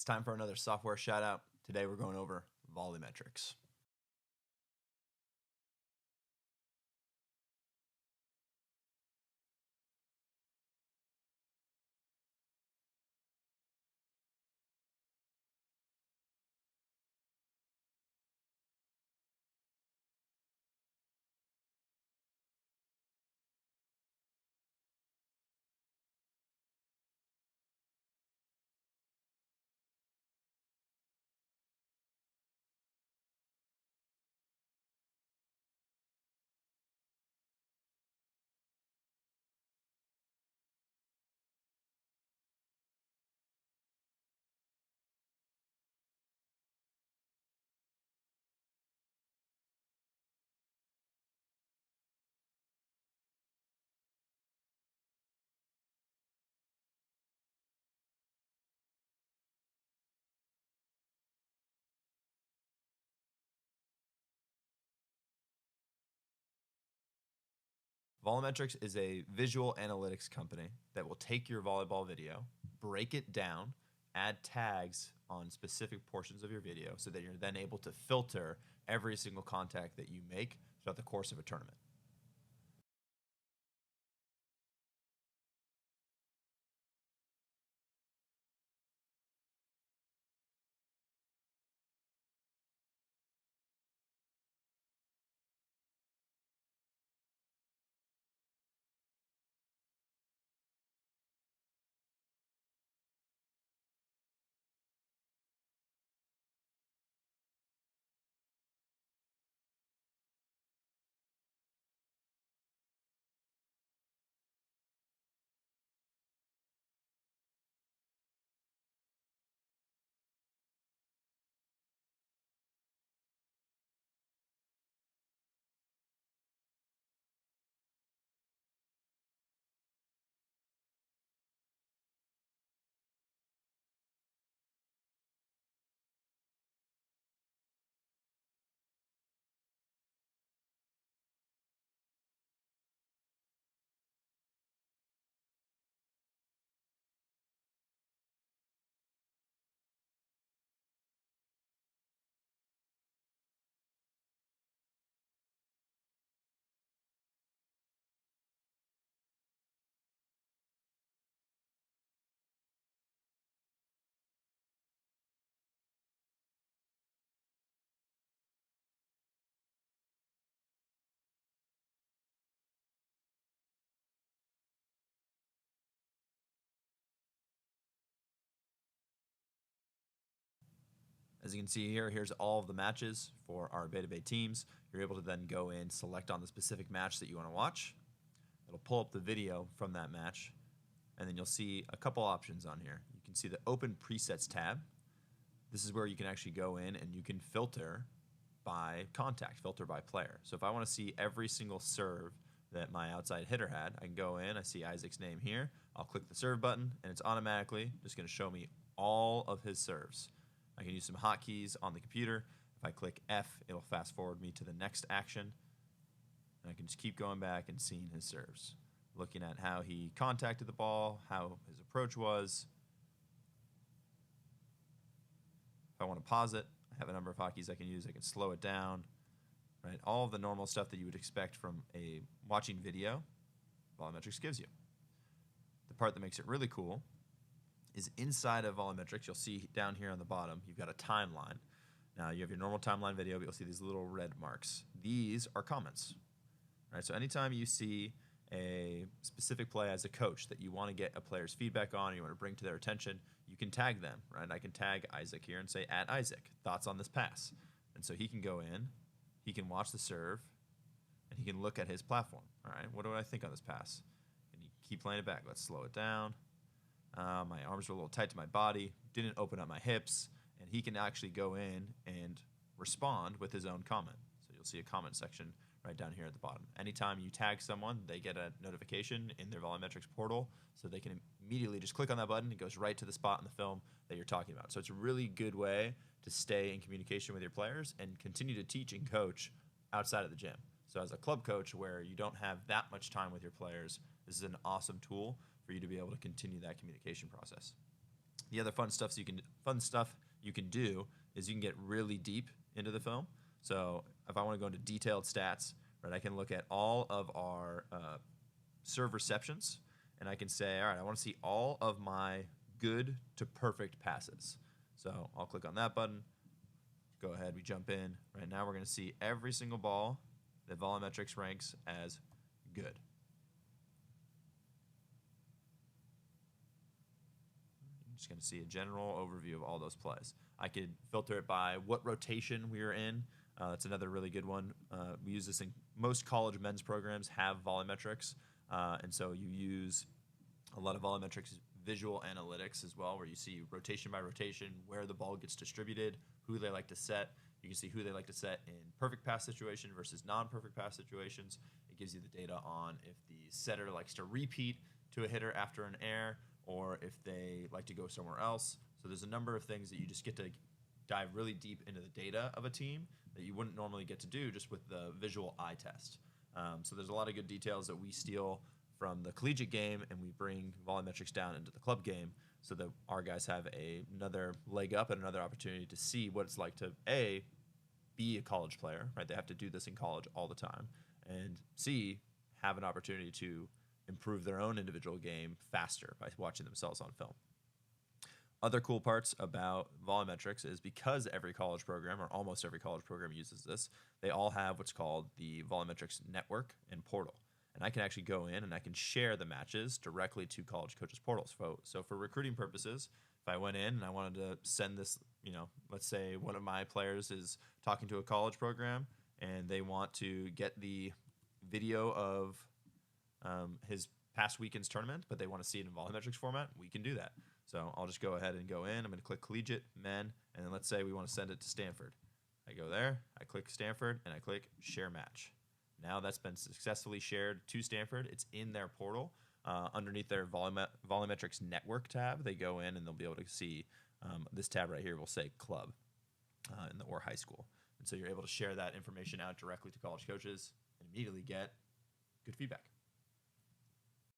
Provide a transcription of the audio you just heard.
It's time for another software shout out. Today we're going over VolleyMetrics. VolleyMetrics is a visual analytics company that will take your volleyball video, break it down, add tags on specific portions of your video so that you're then able to filter every single contact that you make throughout the course of a tournament. As you can see here, here's all of the matches for our beta bay teams. You're able to then go in, select on the specific match that you want to watch. It'll pull up the video from that match, and then you'll see a couple options on here. You can see the Open Presets tab. This is where you can actually go in and you can filter by contact, filter by player. So if I want to see every single serve that my outside hitter had, I can go in, I see Isaac's name here, I'll click the serve button, and it's automatically just going to show me all of his serves. I can use some hotkeys on the computer. If I click F, it'll fast forward me to the next action. And I can just keep going back and seeing his serves, looking at how he contacted the ball, how his approach was. If I want to pause it, I have a number of hotkeys I can use. I can slow it down, right? All of the normal stuff that you would expect from a watching video, VolleyMetrics gives you. The part that makes it really cool is inside of VolleyMetrics, you'll see down here on the bottom, you've got a timeline. Now, you have your normal timeline video, but you'll see these little red marks. These are comments, right? So anytime you see a specific play as a coach that you want to get a player's feedback on, or you want to bring to their attention, you can tag them, right? I can tag Isaac here and say, @Isaac, thoughts on this pass? And so he can go in, he can watch the serve, and he can look at his platform. All right, what do I think on this pass? And you keep playing it back. Let's slow it down. My arms were a little tight to my body, didn't open up my hips, and he can actually go in and respond with his own comment. So you'll see a comment section right down here at the bottom. Anytime you tag someone, they get a notification in their VolleyMetrics portal, so they can immediately just click on that button. It goes right to the spot in the film that you're talking about. So it's a really good way to stay in communication with your players and continue to teach and coach outside of the gym. So as a club coach where you don't have that much time with your players, this is an awesome tool for you to be able to continue that communication process. The other fun stuff you can do is you can get really deep into the film. So if I want to go into detailed stats, right, I can look at all of our serve receptions, and I can say, all right, I want to see all of my good to perfect passes. So I'll click on that button. Go ahead, we jump in. Right now we're going to see every single ball that VolleyMetrics ranks as good. I'm just going to see a general overview of all those plays. I could filter it by what rotation we are in. That's another really good one. We use this in most college men's programs have VolleyMetrics, and so you use a lot of VolleyMetrics visual analytics as well, where you see rotation by rotation, where the ball gets distributed, who they like to set. You can see who they like to set in perfect pass situation versus non-perfect pass situations. It gives you the data on if the setter likes to repeat to a hitter after an error, or if they like to go somewhere else. So there's a number of things that you just get to dive really deep into the data of a team that you wouldn't normally get to do just with the visual eye test. So there's a lot of good details that we steal from the collegiate game, and we bring VolleyMetrics down into the club game so that our guys have another leg up and another opportunity to see what it's like to be a college player, right? They have to do this in college all the time, and have an opportunity to improve their own individual game faster by watching themselves on film. Other cool parts about VolleyMetrics is because every college program, or almost every college program, uses this, they all have what's called the VolleyMetrics network and portal. And I can actually go in and I can share the matches directly to college coaches' portals. So for recruiting purposes, if I went in and I wanted to send this, let's say one of my players is talking to a college program and they want to get the video of his past weekend's tournament, but they want to see it in VolleyMetrics format, we can do that. So I'll just go ahead and go in. I'm going to click collegiate, men, and then let's say we want to send it to Stanford. I go there, I click Stanford, and I click share match. Now that's been successfully shared to Stanford. It's in their portal. Underneath their VolleyMetrics network tab, they go in and they'll be able to see this tab right here will say club or high school. And so you're able to share that information out directly to college coaches and immediately get good feedback.